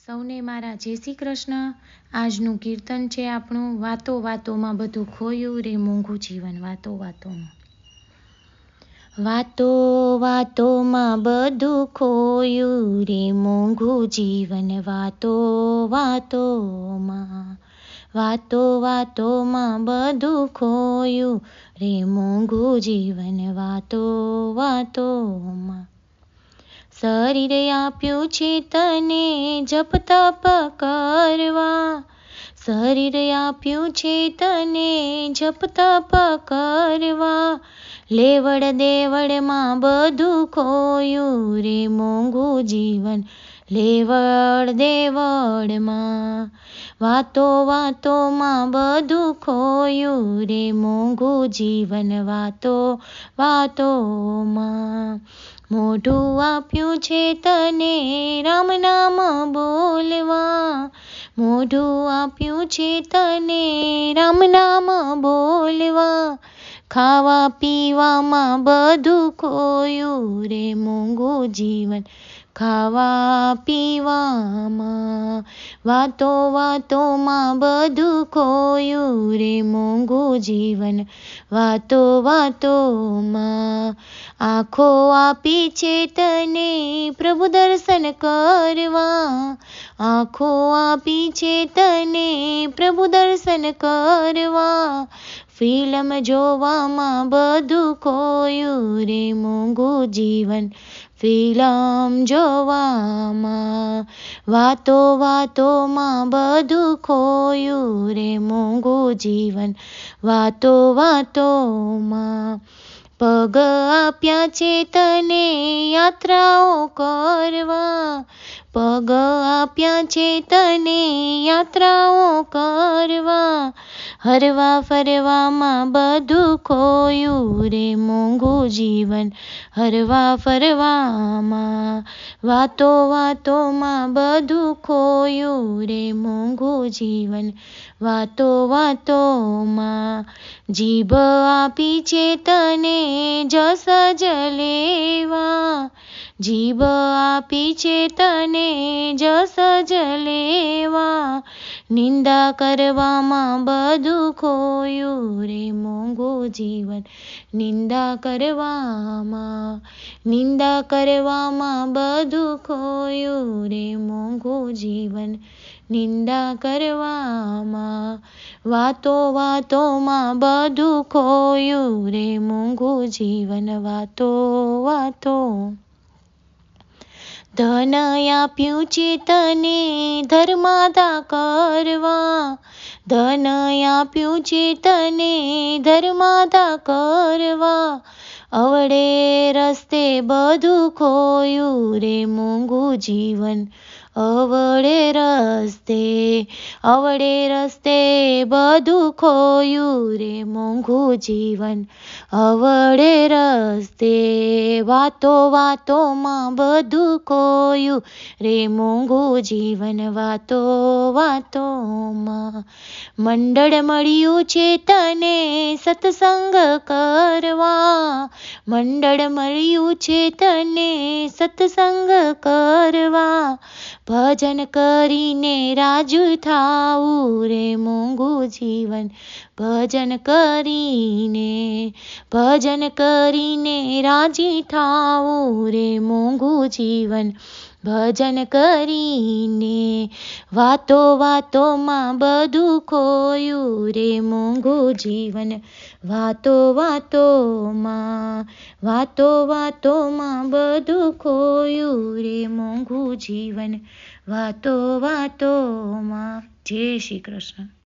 સૌને મારા જય શ્રી કૃષ્ણ. આજનું કીર્તન છે આપણું, વાતો વાતોમાં બધું ખોયું રે મોંઘું જીવન. વાતો વાતોમાં બધું ખોયું રે મોંઘું જીવન. વાતો વાતોમાં બધું ખોયું રે મોંઘું જીવન. વાતો વાતોમાં શરીર આપ્યું છે તને જપ તપ કરવા. શરીર આપ્યું છે તને જપ તપ કરવા. લેવડ દેવડમાં બધું ખોયું રે મોંઘું જીવન. લેવડ દેવડમાં વાતો વાતોમાં બધું ખોયું રે મોંઘું જીવન. વાતો વાતોમાં મોઢું આપ્યું છે તને રામ નામ બોલવા. મોઢું આપ્યું છે તને રામ નામ બોલવા. ખાવા પીવામાં બધું ખોયું રે મોંઘું જીવન. ખાવા પીવામાં વાતો વાતોમાં બધું ખોયું રે મોંઘું જીવન. વાતો વાતોમાં આંખો આપી છે તને પ્રભુ દર્શન કરવા. આંખો આપી છે તને પ્રભુ દર્શન કરવા. ફિલ્મ જોવામાં બધું ખોયું રે મોંઘું જીવન. ફિલ્મ જોવામાં વાતો વાતોમાં બધું ખોયું રે મોંઘું જીવન. વાતો વાતોમાં પગ આપ્યા છે તને યાત્રાઓ કરવા. પગ આપ્યા છે તને યાત્રાઓ કરવા. હરવા ફરવામાં બધું ખોયું રે મોંઘું જીવન. હરવા ફરવામાં વાતો વાતોમાં બધું ખોયું રે મોંઘું જીવન. વાતો વાતોમાં જીભ આપી છે તને જસ જલેવા. જીભ આપી છે તને જસ જલેવા. નિંદા કરવામાં બધું ખોયું રે મોંઘું જીવન. નિંદા કરવામાં બધું ખોયું રે મોંઘું જીવન. નિંદા કરવામાં વાતો વાતોમાં બધું ખોયું રે મોંઘું જીવન. વાતો વાતો ધન આપ્યું છે તને ધર્માદા કરવા. ધન આપ્યું છે તને ધર્માદા કરવા. અવળે રસ્તે બધું ખોયું રે મોંઘું જીવન. અવળે રસ્તે બધું ખોયું રે મોંઘું જીવન. અવળે રસ્તે વાતો વાતોમાં બધું ખોયું રે મોંઘું જીવન. વાતો વાતોમાં મંડળ મળ્યું છે તને સત્સંગ કરવા. મંડળ મળ્યું છે તને સત્સંગ કરવા. ભજન કરીને રાજુ થાવું રે મોંઘું જીવન. ભજન કરીને રાજી થાવું રે મોંઘું જીવન. ભજન કરીને વાતો વાતોમાં બધું ખોયું રે મોંઘું જીવન. વાતો વાતોમાં બધું ખોયું રે મોંઘું જીવન. વાતો વાતોમાં. જય શ્રી કૃષ્ણ.